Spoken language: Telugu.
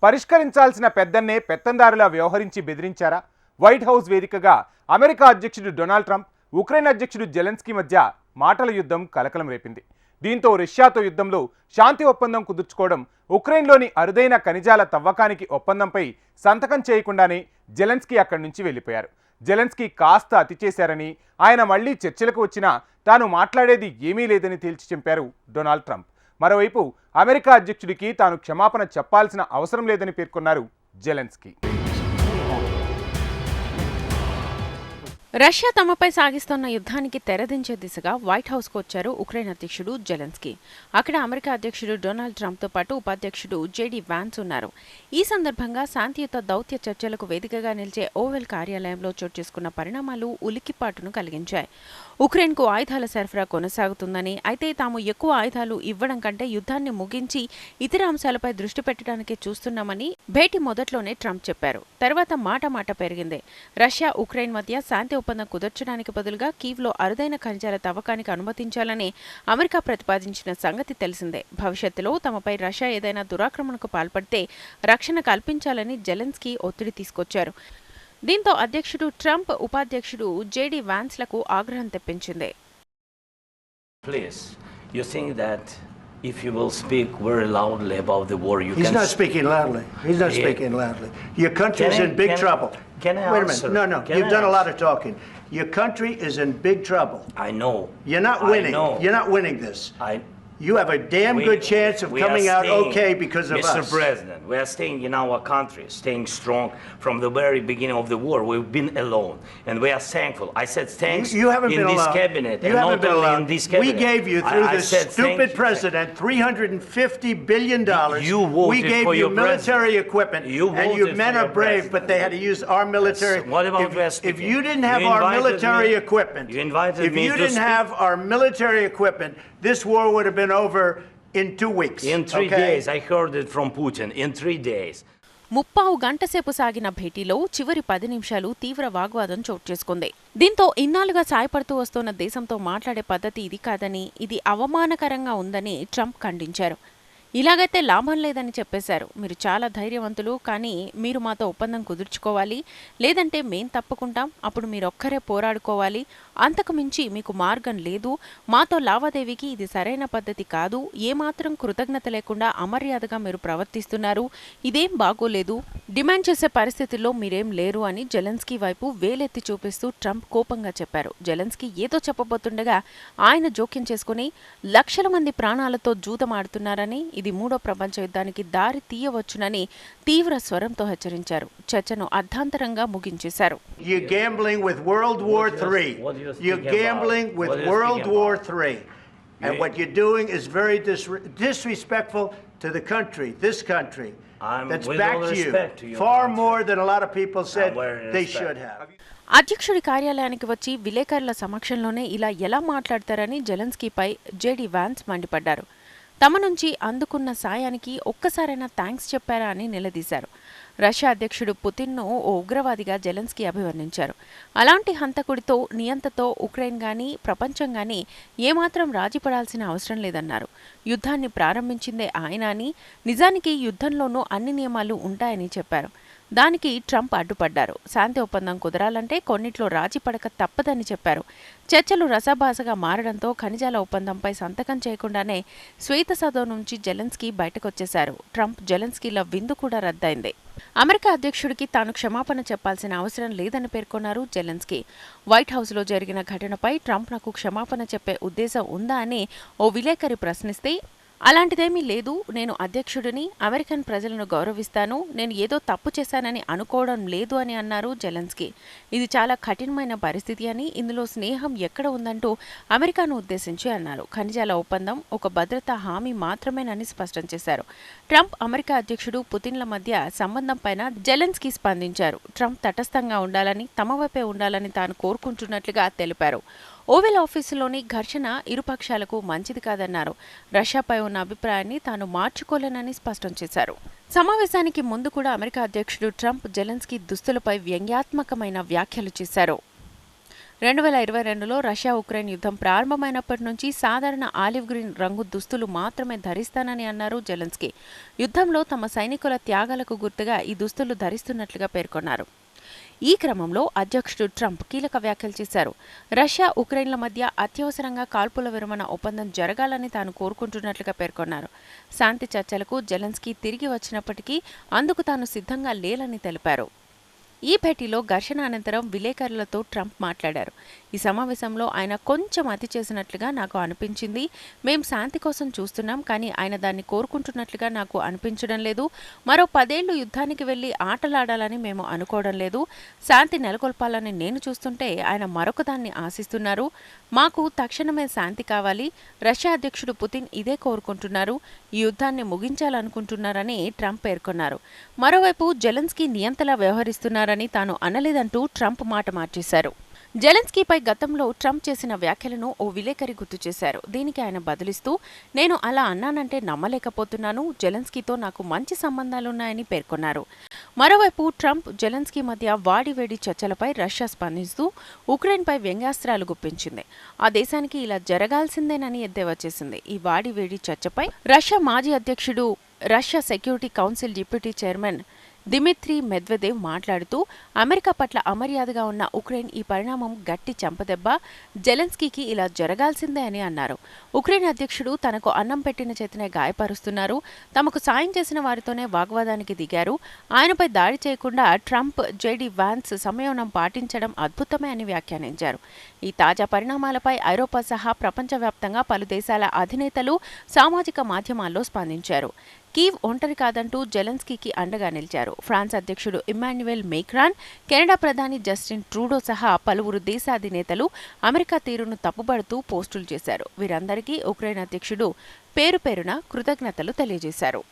పరిష్కరించాల్సిన పెద్దన్నే పెత్తందారులా వ్యవహరించి బెదిరించారా? వైట్ హౌస్ వేదికగా అమెరికా అధ్యక్షుడు డొనాల్డ్ ట్రంప్, ఉక్రెయిన్ అధ్యక్షుడు జెలెన్స్కీ మధ్య మాటల యుద్ధం కలకలం రేపింది. దీంతో రష్యాతో యుద్ధంలో శాంతి ఒప్పందం కుదుర్చుకోవడం, ఉక్రెయిన్లోని అరుదైన ఖనిజాల తవ్వకానికి ఒప్పందంపై సంతకం చేయకుండానే జెలెన్స్కీ అక్కడి నుంచి వెళ్ళిపోయారు. జెలెన్స్కీ కాస్త అతి చేశారని, ఆయన మళ్లీ చర్చలకు వచ్చినా తాను మాట్లాడేది ఏమీ లేదని తేల్చి చెప్పారు డొనాల్డ్ ట్రంప్. మరోవైపు అమెరికా అధ్యక్షుడికి తాను క్షమాపణ చెప్పాల్సిన అవసరం లేదని పేర్కొన్నారు జెలెన్స్కీ. రష్యా తమపై సాగిస్తున్న యుద్ధానికి తెరదించే దిశగా వైట్ హౌస్కు వచ్చారు ఉక్రెయిన్ అధ్యక్షుడు జెలెన్స్కీ. అక్కడ అమెరికా అధ్యక్షుడు డొనాల్డ్ ట్రంప్తో పాటు ఉపాధ్యక్షుడు జేడీ వాన్స్ ఉన్నారు. ఈ సందర్భంగా శాంతియుత దౌత్య చర్చలకు వేదికగా నిలిచే ఓవెల్ కార్యాలయంలో చోటు చేసుకున్న పరిణామాలు ఉలిక్కిపాటును కలిగించాయి. ఉక్రెయిన్కు ఆయుధాల సరఫరా కొనసాగుతుందని, అయితే తాము ఎక్కువ ఆయుధాలు ఇవ్వడం కంటే యుద్ధాన్ని ముగించి ఇతర అంశాలపై దృష్టి పెట్టడానికే చూస్తున్నామని భేటీ మొదట్లోనే ట్రంప్ చెప్పారు. తర్వాత మాట పెరిగింది. రష్యా ఉక్రెయిన్ మధ్య శాంతి ఒప్పందం కుదర్చడానికి బదులుగా కీవ్లో అరుదైన ఖనిజాల తవ్వకానికి అనుమతించాలని అమెరికా ప్రతిపాదించిన సంగతి తెలిసిందే. భవిష్యత్తులో తమపై రష్యా ఏదైనా దురాక్రమణకు పాల్పడితే రక్షణ కల్పించాలని జెలెన్స్కీ ఒత్తిడి తీసుకొచ్చారు. దీంతో అధ్యక్షుడు ట్రంప్, ఉపాధ్యక్షుడు జేడీ వాన్స్లకు ఆగ్రహం తెప్పించింది. If you will speak very loudly about the war, you He's can... not speaking loudly. He's not speaking loudly. Your country is in big trouble. Can I Wait a answer? minute. No. You've done a lot of talking. Your country is in big trouble. I know. You're not winning. I know. You're not winning this. You have a damn good chance of coming out okay because of us. Mr. President, we are staying in our country, staying strong from the very beginning of the war. We've been alone, and we are thankful. I said thanks you haven't in been this alone. cabinet, you and haven't not been only alone. in this cabinet. We gave you, through this stupid president, $350 billion. You voted we gave for you your military president. equipment, You and your men are brave, president. but they had to use our military. Yes. What about if you didn't have our military equipment, if you didn't have our military equipment, this war would have been over in 2 weeks. In 3 days, I heard it from Putin. In 3 days. 30 గంటసేపు సాగిన భేటీలో చివరి 10 నిమిషాలు తీవ్ర వాగ్వాదం చోటు చేసుకుంది. దీంతో ఇన్నాళ్లుగా సాయపడుతూ వస్తున్న దేశంతో మాట్లాడే పద్ధతి ఇది కాదని, ఇది అవమానకరంగా ఉందని ట్రంప్ ఖండించారు. ఇలాగైతే లాభం లేదని చెప్పేశారు. మీరు చాలా ధైర్యవంతులు, కానీ మీరు మాతో ఒప్పందం కుదుర్చుకోవాలి, లేదంటే మేం తప్పుకుంటాం. అప్పుడు మీరొక్కరే పోరాడుకోవాలి. అంతకు మించి మీకు మార్గం లేదు. మాతో లావాదేవీకి ఇది సరైన పద్ధతి కాదు. ఏమాత్రం కృతజ్ఞత లేకుండా అమర్యాదగా మీరు ప్రవర్తిస్తున్నారు. ఇదేం బాగోలేదు. డిమాండ్ చేసే పరిస్థితుల్లో మీరేం లేరు అని జెలెన్స్కీ వైపు వేలెత్తి చూపిస్తూ ట్రంప్ కోపంగా చెప్పారు. జెలెన్స్కీ ఏదో చెప్పబోతుండగా ఆయన జోక్యం చేసుకుని లక్షల మంది ప్రాణాలతో జూదమాడుతున్నారని, ఇది మూడో ప్రపంచ యుద్ధానికి దారి తీయవచ్చునని తీవ్ర స్వరంతో హెచ్చరించారు. చర్చను అర్ధాంతరంగా ముగించేశారు. You're gambling with World War III. You're gambling with World War III. And what you're doing is very disrespectful to the country, this country. That's back to you. Far more than a lot of people said they should have. అధ్యక్షుడి కార్యాలయానికి వచ్చి విలేకరుల సమక్షంలోనే ఇలా ఎలా మాట్లాడతారని జెలెన్స్కీపై జేడీ వాన్స్ మండిపడ్డారు. తమ నుంచి అందుకున్న సాయానికి ఒక్కసారైనా థ్యాంక్స్ చెప్పారా అని నిలదీశారు. రష్యా అధ్యక్షుడు పుతిన్ను ఓ ఉగ్రవాదిగా జెలెన్స్కీ అభివర్ణించారు. అలాంటి హంతకుడితో, నియంతతో ఉక్రెయిన్ గానీ ప్రపంచం గానీ ఏమాత్రం రాజీపడాల్సిన అవసరం లేదన్నారు. యుద్ధాన్ని ప్రారంభించిందే ఆయన అని, నిజానికి యుద్ధంలోనూ అన్ని నియమాలు ఉంటాయని చెప్పారు. దానికి ట్రంప్ అడ్డుపడ్డారు. శాంతి ఒప్పందం కుదరాలంటే కొన్నిట్లో రాజీ పడక తప్పదని చెప్పారు. చర్చలు రసాభాసగా మారడంతో ఖనిజాల ఒప్పందంపై సంతకం చేయకుండానే శ్వేతసౌధం నుంచి జెలెన్స్కీ బయటకొచ్చేశారు. ట్రంప్, జెలెన్స్కీల విందు కూడా రద్దయింది. అమెరికా అధ్యక్షుడికి తాను క్షమాపణ చెప్పాల్సిన అవసరం లేదని పేర్కొన్నారు జెలెన్స్కీ. వైట్ హౌస్లో జరిగిన ఘటనపై ట్రంప్నకు క్షమాపణ చెప్పే ఉద్దేశం ఉందా అని ఓ విలేకరి ప్రశ్నిస్తే, అలాంటిదేమీ లేదు. నేను అధ్యక్షుడిని, అమెరికన్ ప్రజలను గౌరవిస్తాను. నేను ఏదో తప్పు చేశానని అనుకోవడం లేదు అని అన్నారు జెలెన్స్కీ. ఇది చాలా కఠినమైన పరిస్థితి అని, ఇందులో స్నేహం ఎక్కడ ఉందంటూ అమెరికాను ఉద్దేశించి అన్నారు. ఖనిజాల ఒప్పందం ఒక భద్రతా హామీ మాత్రమేనని స్పష్టం చేశారు. ట్రంప్, అమెరికా అధ్యక్షుడు పుతిన్ల మధ్య సంబంధంపైన జెలెన్స్కీ స్పందించారు. ట్రంప్ తటస్థంగా ఉండాలని, తమ వైపే ఉండాలని తాను కోరుకుంటున్నట్లుగా తెలిపారు. ఓవెల్ ఆఫీసులోని ఘర్షణ ఇరుపక్షాలకు మంచిది కాదన్నారు. రష్యాపై ఉన్న అభిప్రాయాన్ని తాను మార్చుకోలేనని స్పష్టం చేశారు. సమావేశానికి ముందు కూడా అమెరికా అధ్యక్షుడు ట్రంప్ జెలెన్స్కీ దుస్తులపై వ్యంగ్యాత్మకమైన వ్యాఖ్యలు చేశారు. 2022లో రష్యా ఉక్రెయిన్ యుద్ధం ప్రారంభమైనప్పటి నుంచి సాధారణ ఆలివ్ గ్రీన్ రంగు దుస్తులు మాత్రమే ధరిస్తానని అన్నారు జెలెన్స్కీ. యుద్ధంలో తమ సైనికుల త్యాగాలకు గుర్తుగా ఈ దుస్తులు ధరిస్తున్నట్లుగా పేర్కొన్నారు. ఈ క్రమంలో అధ్యక్షుడు ట్రంప్ కీలక వ్యాఖ్యలు చేశారు. రష్యా ఉక్రెయిన్ల మధ్య అత్యవసరంగా కాల్పుల విరమణ ఒప్పందం జరగాలని తాను కోరుకుంటున్నట్లుగా పేర్కొన్నారు. శాంతి చర్చలకు జెలెన్స్కీ తిరిగి వచ్చినప్పటికీ అందుకు తాను సిద్ధంగా లేనని తెలిపారు. ఈ భేటీలో ఘర్షణ అనంతరం విలేకరులతో ట్రంప్ మాట్లాడారు. ఈ సమావేశంలో ఆయన కొంచెం అతి చేసినట్లుగా నాకు అనిపించింది. మేం శాంతి కోసం చూస్తున్నాం, కానీ ఆయన దాన్ని కోరుకుంటున్నట్లుగా నాకు అనిపించడం లేదు. మరో 10 ఏళ్లు యుద్ధానికి వెళ్లి ఆటలాడాలని మేము అనుకోవడం లేదు. శాంతి నెలకొల్పాలని నేను చూస్తుంటే ఆయన మరొకదాన్ని ఆశిస్తున్నారు. మాకు తక్షణమే శాంతి కావాలి. రష్యా అధ్యక్షుడు పుతిన్ ఇదే కోరుకుంటున్నారు. ఈ యుద్ధాన్ని ముగించాలనుకుంటున్నారని ట్రంప్ పేర్కొన్నారు. మరోవైపు జెలెన్స్కీ నియంతలా వ్యవహరిస్తున్నారని తాను అనలేదంటూ ట్రంప్ మాట మార్చేశారు. జెలెన్స్కీపై గతంలో ట్రంప్ చేసిన వ్యాఖ్యలను ఓ విలేకరి గుర్తు చేశారు. దీనికి ఆయన బదులిస్తూ, నేను అలా అన్నానంటే నమ్మలేకపోతున్నాను. జెలెన్స్కీతో నాకు మంచి సంబంధాలున్నాయని పేర్కొన్నారు. మరోవైపు ట్రంప్ జెలెన్స్కీ మధ్య వాడివేడి చర్చలపై రష్యా స్పందిస్తూ ఉక్రెయిన్పై వ్యంగ్యాస్త్రాలు గుప్పించింది. ఆ దేశానికి ఇలా జరగాల్సిందేనని ఎద్దేవా చేసింది. ఈ వాడివేడి చర్చపై రష్యా మాజీ అధ్యక్షుడు, Russia security council deputy chairman Dmitry Medvedev మాట్లాడుతూ, అమెరికా పట్ల అమర్యాదగా ఉన్న ఉక్రెయిన్ ఈ పరిణామం గట్టి చెంపదెబ్బ. జెలెన్స్కీకి ఇలా జరగాల్సిందే అని అన్నారు. ఉక్రెయిన్ అధ్యక్షుడు తనకు అన్నం పెట్టిన చేతనే గాయపరుస్తున్నారు. తమకు సాయం చేసిన వారితోనే వాగ్వాదానికి దిగారు. ఆయనపై దాడి చేయకుండా ట్రంప్, జేడీ వాన్స్ సంయమనం పాటించడం అద్భుతమే అని వ్యాఖ్యానించారు. ఈ తాజా పరిణామాలపై ఐరోపా సహా ప్రపంచవ్యాప్తంగా పలు దేశాల అధినేతలు సామాజిక మాధ్యమాల్లో స్పందించారు. కీవ్ ఒంటరి కాదంటూ జెలెన్స్కీకి అండగా నిలిచారు. ఫ్రాన్స్ అధ్యక్షుడు ఇమ్మాన్యుయల్ మేక్రాన్, కెనడా ప్రధాని జస్టిన్ ట్రూడో సహా పలువురు దేశాధినేతలు అమెరికా తీరును తప్పుబడుతూ పోస్టులు చేశారు. వీరందరికీ ఉక్రెయిన్ అధ్యక్షుడు పేరు పేరున కృతజ్ఞతలు తెలియజేశారు.